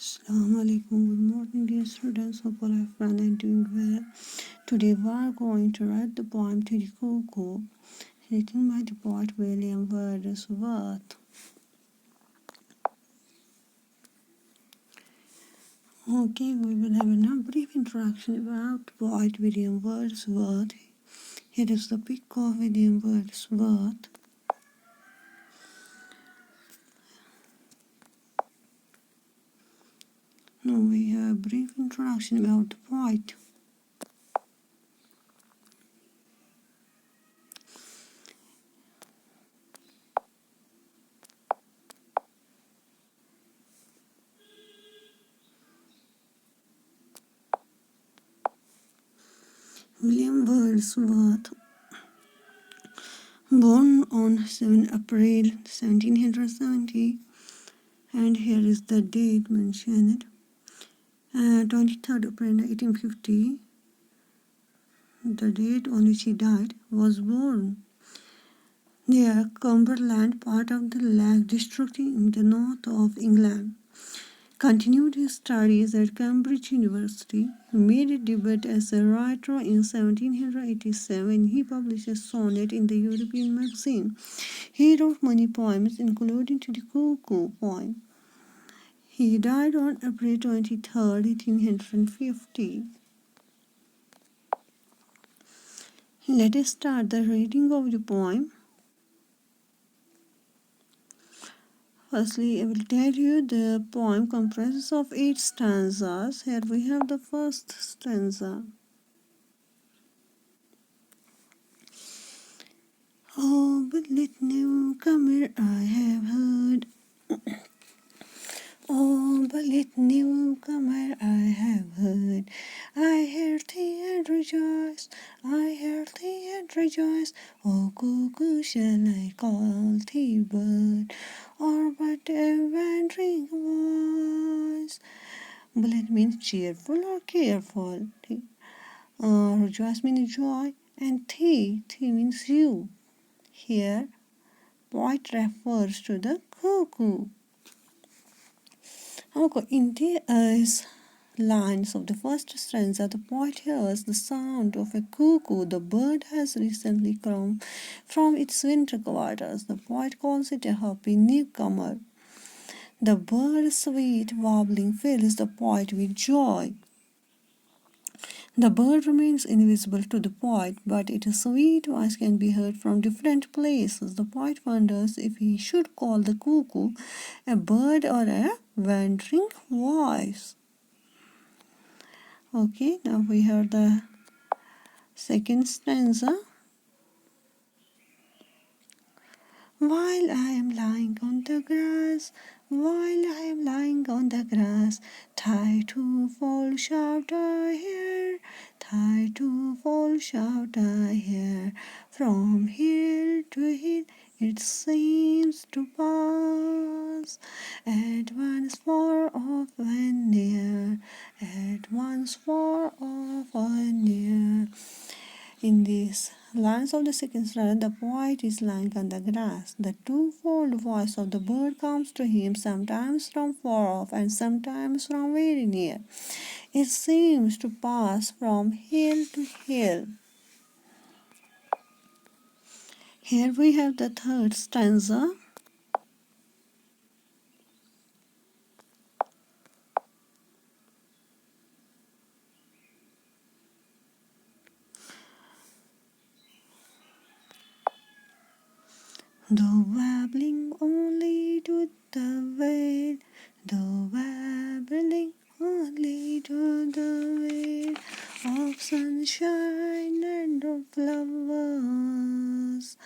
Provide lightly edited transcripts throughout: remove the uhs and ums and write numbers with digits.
Assalamu alaikum. Good morning, dear students. Hope all are fine and doing well. Today we are going to read the poem to the Cuckoo, written by the poet William Wordsworth. Okay, we will have a brief introduction about the poet William Wordsworth. Here is the pic of William Wordsworth. Now we have a brief introduction about the poet. William Wordsworth, born on 7 April 1770, and here is the date mentioned, 23rd April 1850, the date on which he died, was born near Cumberland, part of the Lake District in the north of England. Continued his studies at Cambridge University, made a debut as a writer in 1787. He published a sonnet in the European magazine. He wrote many poems, including to the Cuckoo poem. He died on April 23rd, 1850. Let us start the reading of the poem. Firstly, I will tell you the poem comprises of 8 stanzas. Here we have the first stanza. Oh, but let newcomer I have heard. Oh, but let newcomer I have heard. I hear thee and rejoice. I hear thee and rejoice. Oh, cuckoo, shall I call thee bird, or but a wandering voice? Bullet means cheerful or careful. Rejoice means joy, and thee means you. Here, poet refers to the cuckoo. Okay, in the lines of the first stanza, the poet hears the sound of a cuckoo. The bird has recently come from its winter quarters. The poet calls it a happy newcomer. The bird's sweet warbling fills the poet with joy. The bird remains invisible to the poet, but its sweet voice can be heard from different places. The poet wonders if he should call the cuckoo a bird or a wandering voice. Okay, now we hear the second stanza. While I am lying on the grass, while I am lying on the grass, tie to fall shout I hear, tie to fall shout I hear. From hill to hill it seems to pass, at once far off and near, at once far off and near. In these lines of the second stanza, the poet is lying on the grass. The twofold voice of the bird comes to him sometimes from far off and sometimes from very near. It seems to pass from hill to hill. Here we have the third stanza. Though babbling only to the veil, though babbling only to the veil of sunshine and of flowers,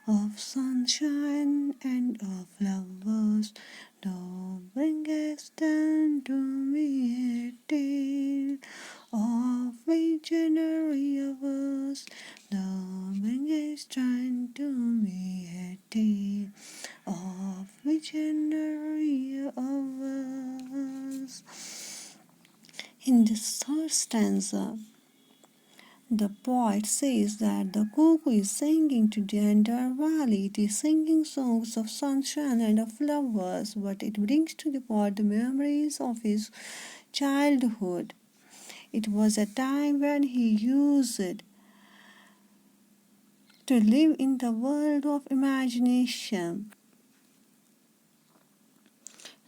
of sunshine and of flowers, thou bringest unto me a tale of visionary hours. Thou bringest unto me a tale of visionary hours. In the third stanza, The poet says that the cuckoo is singing to the entire valley. It is singing songs of sunshine and of flowers, but it brings to the poet the memories of his childhood. It was a time when he used to live in the world of imagination.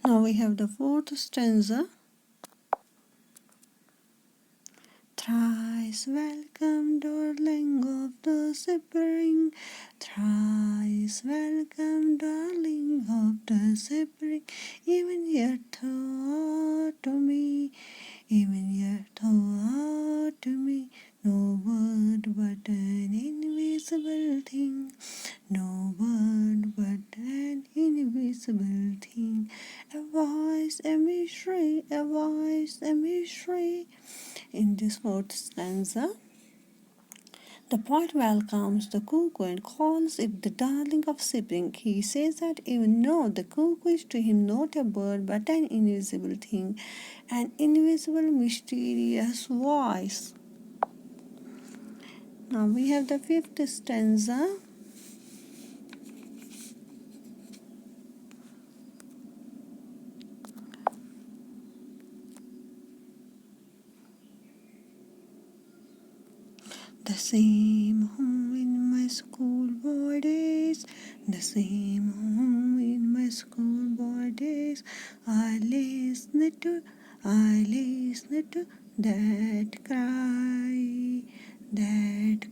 Now we have the fourth stanza. Thrice welcome, darling of the spring. Thrice welcome, darling of the spring. Even your thought to me, even your thought to me. No word but an invisible thing. No word but an invisible thing. A voice, a mystery, a voice, a mystery. In this fourth stanza, the poet welcomes the cuckoo and calls it the darling of spring. He says that even though the cuckoo is to him not a bird but an invisible thing, an invisible mysterious voice. Now we have the fifth stanza. The same home in my schoolboy days, the same home in my schoolboy days. I listened to that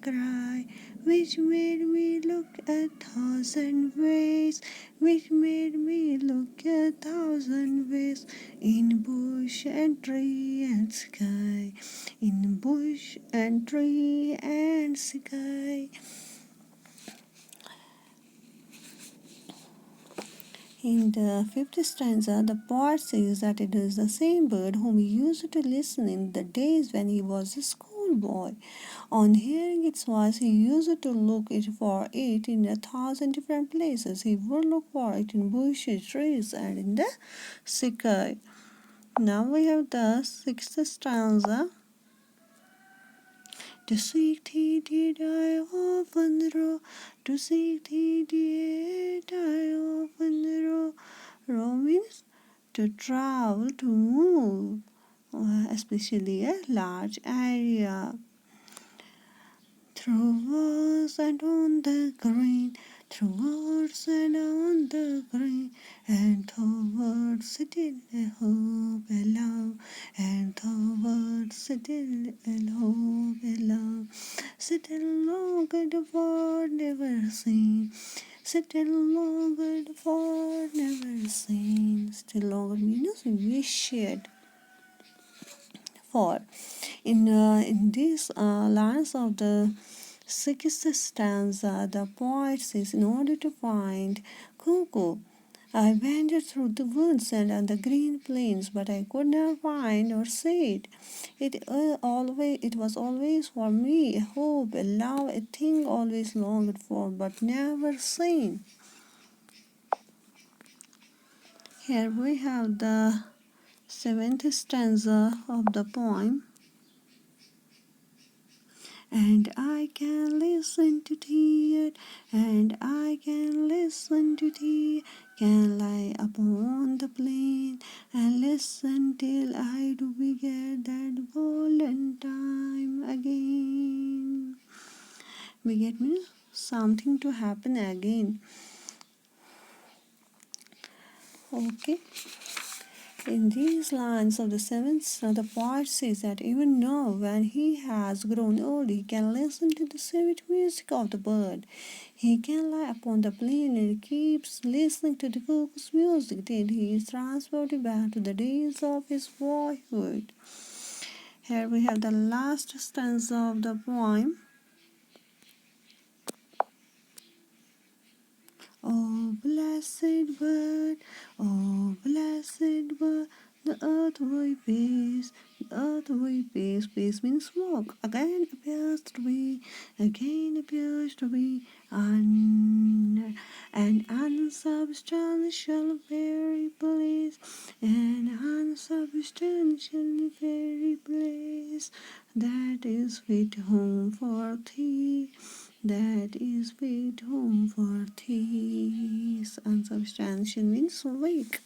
cry, which made me look 1,000 ways, which made me look 1,000 ways in bush and tree and sky, in bush and tree and sky. In the fifth stanza, the poet says that it is the same bird whom he used to listen in the days when he was a schoolboy. On hearing its voice, he used to look for it in 1,000 different places. He would look for it in bushes, trees, and in the sky. Now we have the sixth stanza. To seek thee did I often roam, to seek thee did I often roam. Roam means to travel, to move, especially a large area. Through woods and on the green, through woods and on the green, and towards still a hope, a love, and towards still a hope, a love. Still longed for, never seen, still longed for, never seen. Still longed means wished for. In these lines of the sixth stanza, the poet says, in order to find Cuckoo, I wandered through the woods and on the green plains, but I could not find or see it. It was always for me a hope, a love, a thing always longed for, but never seen. Here we have the seventh stanza of the poem. And I can listen to thee, and I can listen to thee, can lie upon the plain and listen till I do beget that golden time again. Beget means something to happen again. Okay. In these lines of the seventh, the poet says that even now, when he has grown old, he can listen to the sweet music of the bird. He can lie upon the plain and keeps listening to the cuckoo's music till he is transported back to the days of his boyhood. Here we have the last stanza of the poem. Oh, blessed bird, oh, blessed bird, the earth weeps, the earth weeps. Peace means smoke. Again appears to be, again appears to be, an unsubstantial very place, an unsubstantial fairy place that is fit home for thee. That is fit home for thee. Unsubstantial means weak.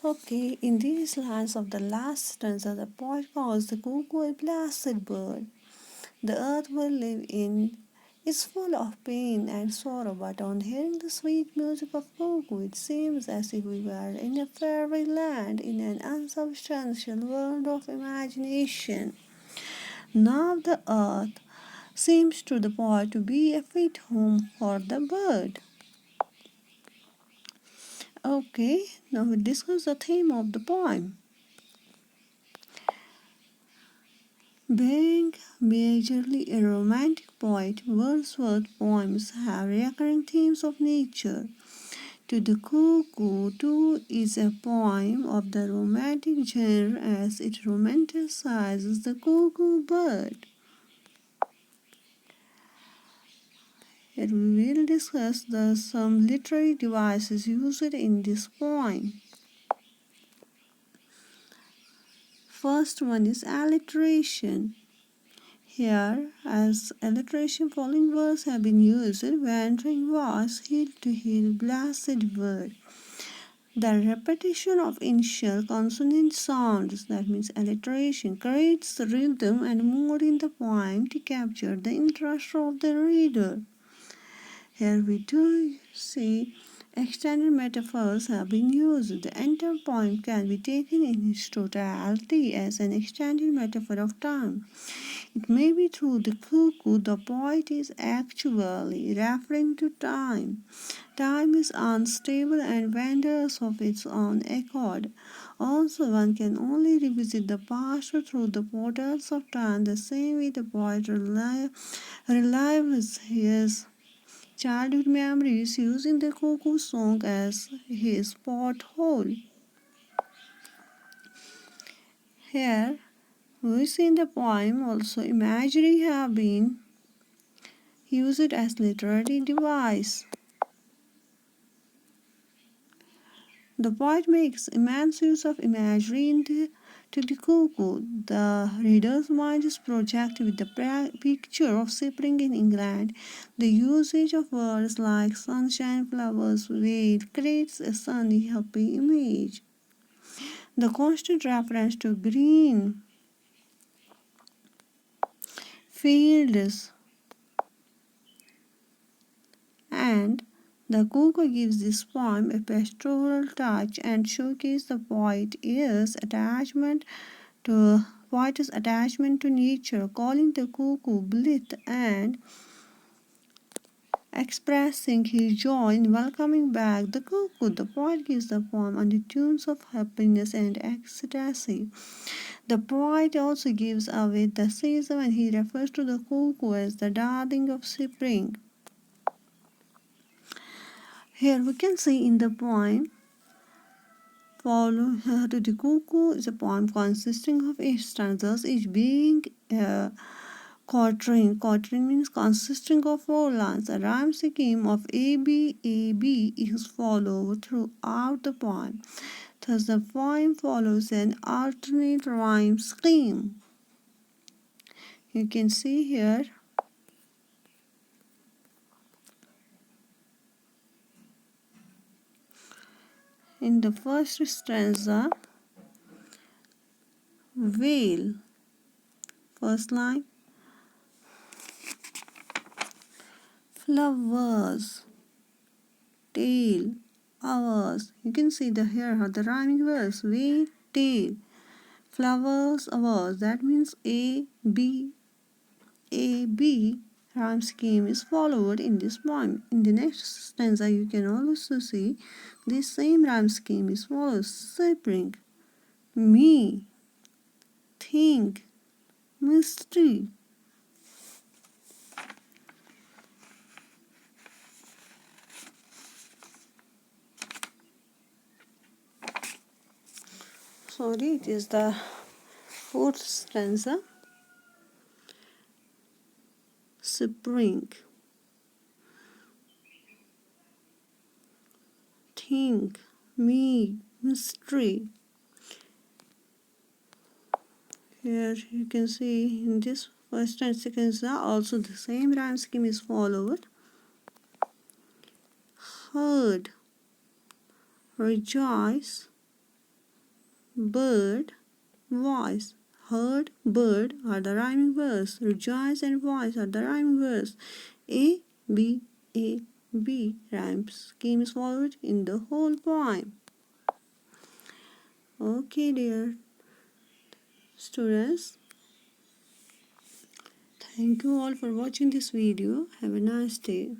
Okay, in these lines of the last stanza, the poet calls the cuckoo a blessed bird. The earth we live in is full of pain and sorrow, but on hearing the sweet music of cuckoo, it seems as if we were in a fairy land, in an unsubstantial world of imagination. Now the earth seems to the poet to be a fit home for the bird. Okay, now we discuss the theme of the poem. Being majorly a romantic poet, Wordsworth's poems have recurring themes of nature. To the Cuckoo, too, is a poem of the romantic genre as it romanticizes the cuckoo bird. Here we will discuss some literary devices used in this poem. First one is alliteration. Here, as alliteration, following words have been used: wandering was, hill to hill, blessed word. The repetition of initial consonant sounds, that means alliteration, creates rhythm and mood in the poem to capture the interest of the reader. Here we do see extended metaphors have been used. The entire poem can be taken in its totality as an extended metaphor of time. It may be through the cuckoo the poet is actually referring to time. Time is unstable and wanders of its own accord. Also, one can only revisit the past through the portals of time, the same way the poet relives his childhood memories using the cuckoo song as his porthole. Here, we see in the poem also imagery have been used as literary device. The poet makes immense use of imagery to the cuckoo. The reader's mind is projected with the picture of spring in England. The usage of words like sunshine, flowers, whale creates a sunny, happy image. The constant reference to green fields and the cuckoo gives this poem a pastoral touch and showcases the poet's attachment to nature, calling the cuckoo blithe and expressing his joy in welcoming back the cuckoo. The poet gives the poem undertones of happiness and ecstasy. The poet also gives away the season when he refers to the cuckoo as the darling of spring. Here we can see in the poem, Follow Her to the Cuckoo is a poem consisting of 8 stanzas, each being a quatrain. Quatrain means consisting of 4 lines. A rhyme scheme of A-B is followed throughout the poem. Thus, the poem follows an alternate rhyme scheme. You can see here in the first stanza, whale. First line, flowers, tail, hours. You can see here are the rhyming words: whale, tail, flowers, hours. That means A B rhyme scheme is followed in this poem. In the next stanza, you can also see this same rhyme scheme is followed: spring, me, think, mystery. Sorry, it is the fourth stanza. Spring, think, me, mystery. Here you can see in this first and second are also the same rhyme scheme is followed. Heard, rejoice, bird, voice. Heard, bird are the rhyming words. Rejoice and voice are the rhyming words. A, B, A, B rhyme scheme is followed in the whole poem. Okay, dear students. Thank you all for watching this video. Have a nice day.